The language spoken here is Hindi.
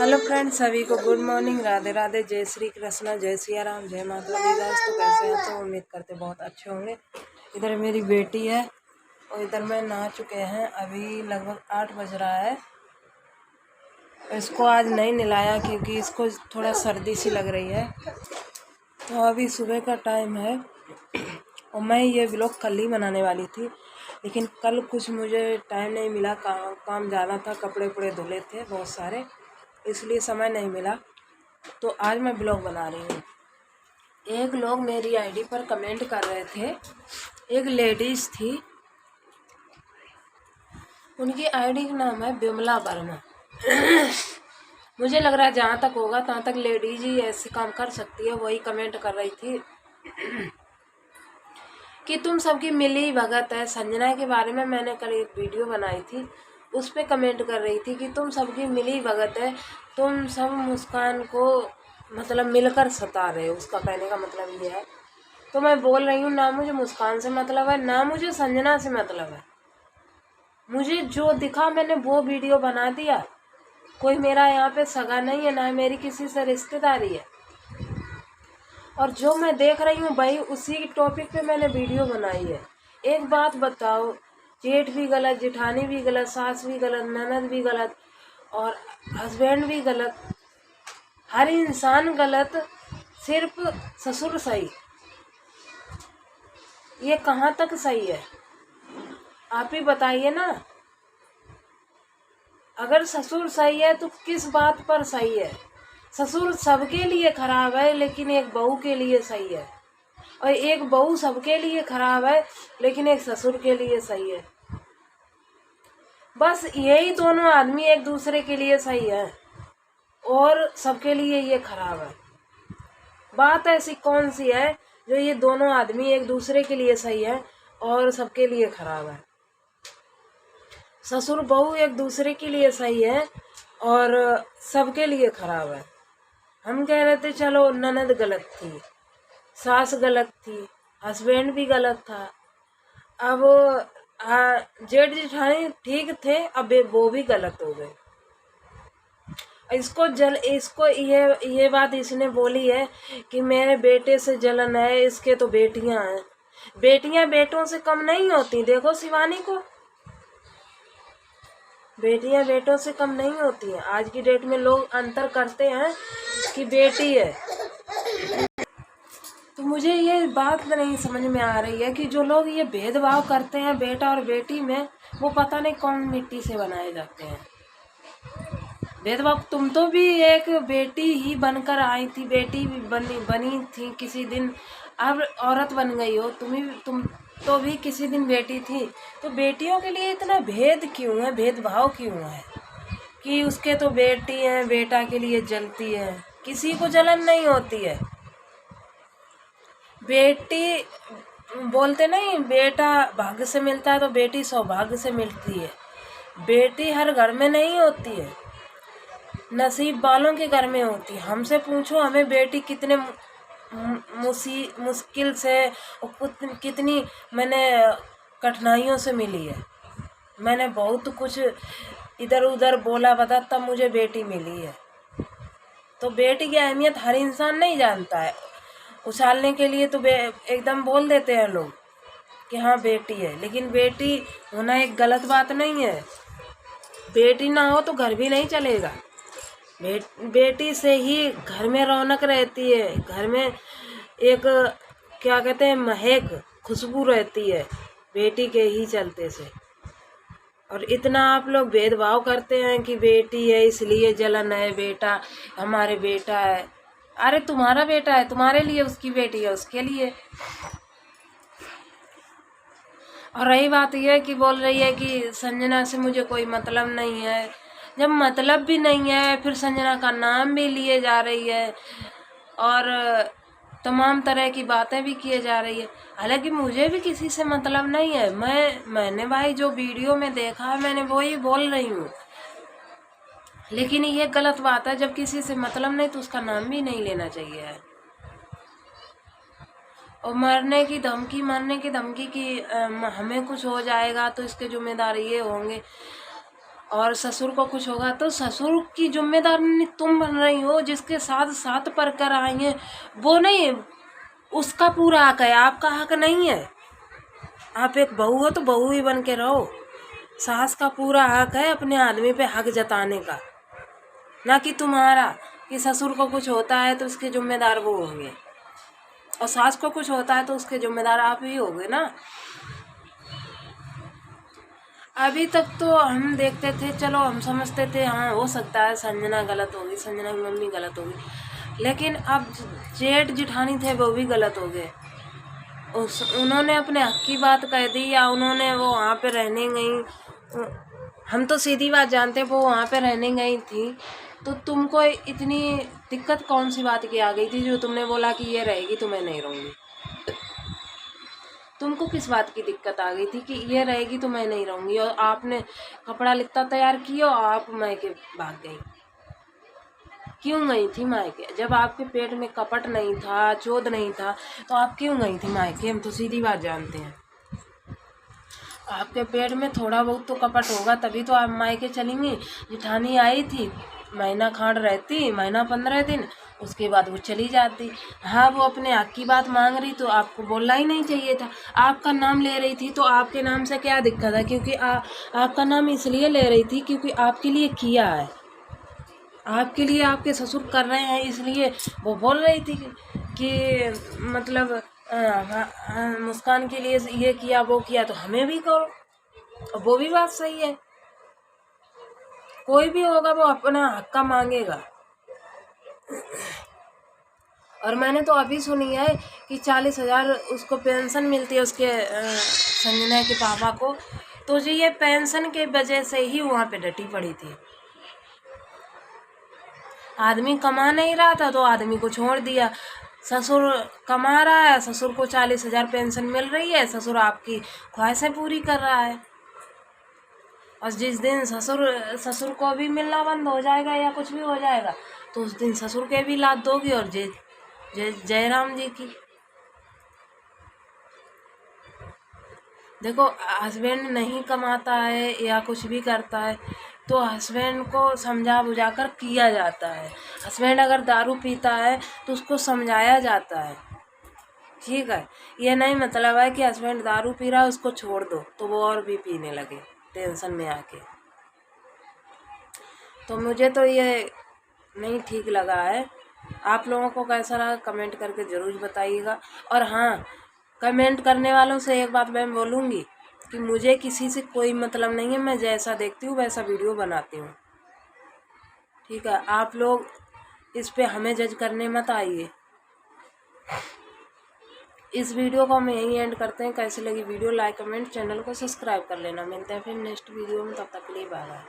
हेलो फ्रेंड्स, सभी को गुड मॉर्निंग, राधे राधे, जय श्री कृष्णा, जय सिया राम, जय माता दी। गाइस तो कैसे हैं? तो उम्मीद करते बहुत अच्छे होंगे। इधर मेरी बेटी है और इधर मैं नहा चुके हैं। अभी लगभग 8 बज रहा है। इसको आज नहीं नहलाया क्योंकि इसको थोड़ा सर्दी सी लग रही है। तो अभी सुबह का टाइम है और मैं ये व्लॉग कल ही बनाने वाली थी, लेकिन कल कुछ मुझे टाइम नहीं मिला। काम ज़्यादा था, कपड़े उपड़े धुले थे बहुत सारे, इसलिए समय नहीं मिला। तो आज मैं ब्लॉग बना रही हूँ। एक लोग मेरी आईडी पर कमेंट कर रहे थे, एक लेडीज़ थी, उनकी आईडी का नाम है विमला वर्मा। मुझे लग रहा है जहाँ तक होगा तहाँ तक लेडीज ही ऐसे काम कर सकती है। वही कमेंट कर रही थी कि तुम सबकी मिली भगत है। संजना के बारे में मैंने कल एक वीडियो बनाई थी, उस पर कमेंट कर रही थी कि तुम सबकी मिली भगत है, तुम सब मुस्कान को मतलब मिलकर सता रहे हो। उसका कहने का मतलब ये है। तो मैं बोल रही हूँ, ना मुझे मुस्कान से मतलब है, ना मुझे संजना से मतलब है। मुझे जो दिखा मैंने वो वीडियो बना दिया। कोई मेरा यहाँ पे सगा नहीं है, ना मेरी किसी से रिश्तेदारी है। और जो मैं देख रही हूँ भाई, उसी टॉपिक पे मैंने वीडियो बनाई है। एक बात बताओ, जेठ भी गलत, जेठानी भी गलत, सास भी गलत, ननद भी गलत और हस्बैंड भी गलत, हर इंसान गलत, सिर्फ ससुर सही। ये कहाँ तक सही है? आप ही बताइए ना। अगर ससुर सही है तो किस बात पर सही है? ससुर सबके लिए खराब है, लेकिन एक बहू के लिए सही है। और एक बहू सबके लिए खराब है, लेकिन एक ससुर के लिए सही है। बस यही दोनों आदमी एक दूसरे के लिए सही है और सबके लिए ये खराब है। बात ऐसी कौन सी है जो ये दोनों आदमी एक दूसरे के लिए सही है और सबके लिए खराब है? ससुर बहू एक दूसरे के लिए सही है और सबके लिए खराब है। हम कह रहे थे चलो ननद गलत थी, सास गलत थी, हस्बैंड भी गलत था, अब जेठ जेठानी ठीक थे, अब वो भी गलत हो गए। इसको ये बात इसने बोली है कि मेरे बेटे से जलन है, इसके तो बेटियां हैं। बेटियां बेटों से कम नहीं होती। देखो शिवानी को, बेटियां बेटों से कम नहीं होती हैं। आज की डेट में लोग अंतर करते हैं कि बेटी है। तो मुझे ये बात नहीं समझ में आ रही है कि जो लोग ये भेदभाव करते हैं बेटा और बेटी में, वो पता नहीं कौन मिट्टी से बनाए जाते हैं। भेदभाव, तुम तो भी एक बेटी ही बनकर आई थी, बेटी भी बनी थी किसी दिन, अब औरत बन गई हो। तुम तो भी किसी दिन बेटी थी। तो बेटियों के लिए इतना भेद क्यों है, भेदभाव क्यों है कि उसके तो बेटी है, बेटा के लिए जलती है? किसी को जलन नहीं होती है। बेटी बोलते नहीं, बेटा भाग्य से मिलता है तो बेटी सौभाग्य से मिलती है। बेटी हर घर में नहीं होती है, नसीब वालों के घर में होती है। हमसे पूछो, हमें बेटी कितने मुश्किल से और कितनी मैंने कठिनाइयों से मिली है। मैंने बहुत कुछ इधर उधर बोला बता, तब मुझे बेटी मिली है। तो बेटी की अहमियत हर इंसान नहीं जानता है। उछालने के लिए तो एकदम बोल देते हैं लोग कि हाँ बेटी है, लेकिन बेटी होना एक गलत बात नहीं है। बेटी ना हो तो घर भी नहीं चलेगा। बेटी से ही घर में रौनक रहती है, घर में एक क्या कहते हैं, महक, खुशबू रहती है, बेटी के ही चलते से। और इतना आप लोग भेदभाव करते हैं कि बेटी है इसलिए जलन है, बेटा हमारे बेटा है। अरे तुम्हारा बेटा है, तुम्हारे लिए उसकी बेटी है, उसके लिए। और रही बात यह कि बोल रही है कि संजना से मुझे कोई मतलब नहीं है। जब मतलब भी नहीं है, फिर संजना का नाम भी लिए जा रही है और तमाम तरह की बातें भी किए जा रही है। हालांकि मुझे भी किसी से मतलब नहीं है। मैंने भाई जो वीडियो में देखा है, मैंने वो ही बोल रही हूँ। लेकिन ये गलत बात है, जब किसी से मतलब नहीं तो उसका नाम भी नहीं लेना चाहिए। और मरने की धमकी की हमें कुछ हो जाएगा तो इसके जिम्मेदार ये होंगे। और ससुर को कुछ होगा तो ससुर की जिम्मेदारी तुम बन रही हो, जिसके साथ साथ पढ़ कर आई हैं वो नहीं, उसका पूरा हक है, आपका हक नहीं है। आप एक बहू हो तो बहू ही बन के रहो। सास का पूरा हक है अपने आदमी पे हक जताने का, ना कि तुम्हारा कि ससुर को कुछ होता है तो उसके जिम्मेदार वो होंगे, और सास को कुछ होता है तो उसके जिम्मेदार आप ही होगे ना। अभी तक तो हम देखते थे, चलो हम समझते थे हाँ हो सकता है संजना गलत होगी, संजना की मम्मी गलत होगी, लेकिन अब जेठ जिठानी थे वो भी गलत हो गए। उन्होंने अपने हक की बात कह दी, या उन्होंने वो वहाँ पे रहने गई, हम तो सीधी बात जानते हैं वो वहाँ पे रहने गई थी, तो तुमको इतनी दिक्कत कौन सी बात की आ गई थी जो तुमने बोला कि ये रहेगी तो मैं नहीं रहूँगी? तुमको किस बात की दिक्कत आ गई थी कि ये रहेगी तो मैं नहीं रहूँगी? और आपने कपड़ा लित्ता तैयार किया और आप मायके भाग गई। क्यों गई थी मायके? जब आपके पेट में कपट नहीं था, चोद नहीं था, तो आप क्यों गई थी मायके? हम तो सीधी बात जानते हैं, आपके पेट में थोड़ा बहुत तो कपट होगा तभी तो आप मायके चलेंगी। जिठानी आई थी, महीना खांड रहती, महीना 15 दिन, उसके बाद वो चली जाती। हाँ वो अपने हक की बात मांग रही तो आपको बोलना ही नहीं चाहिए था। आपका नाम ले रही थी तो आपके नाम से क्या दिक्कत है? क्योंकि आपका नाम इसलिए ले रही थी क्योंकि आपके लिए किया है, आपके लिए आपके ससुर कर रहे हैं, इसलिए वो बोल रही थी कि मतलब मुस्कान के लिए ये किया वो किया तो हमें भी करो। और वो भी बात सही है, कोई भी होगा वो अपना हक का मांगेगा। और मैंने तो अभी सुनी है कि 40,000 उसको पेंशन मिलती है, उसके संजना के पापा को, तो जी ये पेंशन के वजह से ही वहाँ पे डटी पड़ी थी। आदमी कमा नहीं रहा था तो आदमी को छोड़ दिया। ससुर कमा रहा है, ससुर को 40,000 पेंशन मिल रही है, ससुर आपकी ख्वाहिशें पूरी कर रहा है। और जिस दिन ससुर को भी मिलना बंद हो जाएगा या कुछ भी हो जाएगा तो उस दिन ससुर के भी लात दोगी। और जयराम जी की देखो, हस्बैंड नहीं कमाता है या कुछ भी करता है तो हस्बैंड को समझा बुझा कर किया जाता है। हस्बैंड अगर दारू पीता है तो उसको समझाया जाता है, ठीक है। ये नहीं मतलब है कि हस्बैंड दारू पी रहा है उसको छोड़ दो तो वो और भी पीने लगे टेंशन में आके। तो मुझे तो ये नहीं ठीक लगा है। आप लोगों को कैसा लगा कमेंट करके ज़रूर बताइएगा। और हाँ, कमेंट करने वालों से एक बात मैं बोलूँगी कि मुझे किसी से कोई मतलब नहीं है, मैं जैसा देखती हूँ वैसा वीडियो बनाती हूँ, ठीक है। आप लोग इस पे हमें जज करने मत आइए। इस वीडियो को हम यहीं एंड करते हैं। कैसी लगी वीडियो लाइक कमेंट, चैनल को सब्सक्राइब कर लेना। मिलते हैं फिर नेक्स्ट वीडियो में, तब तक के लिए बाय बाय।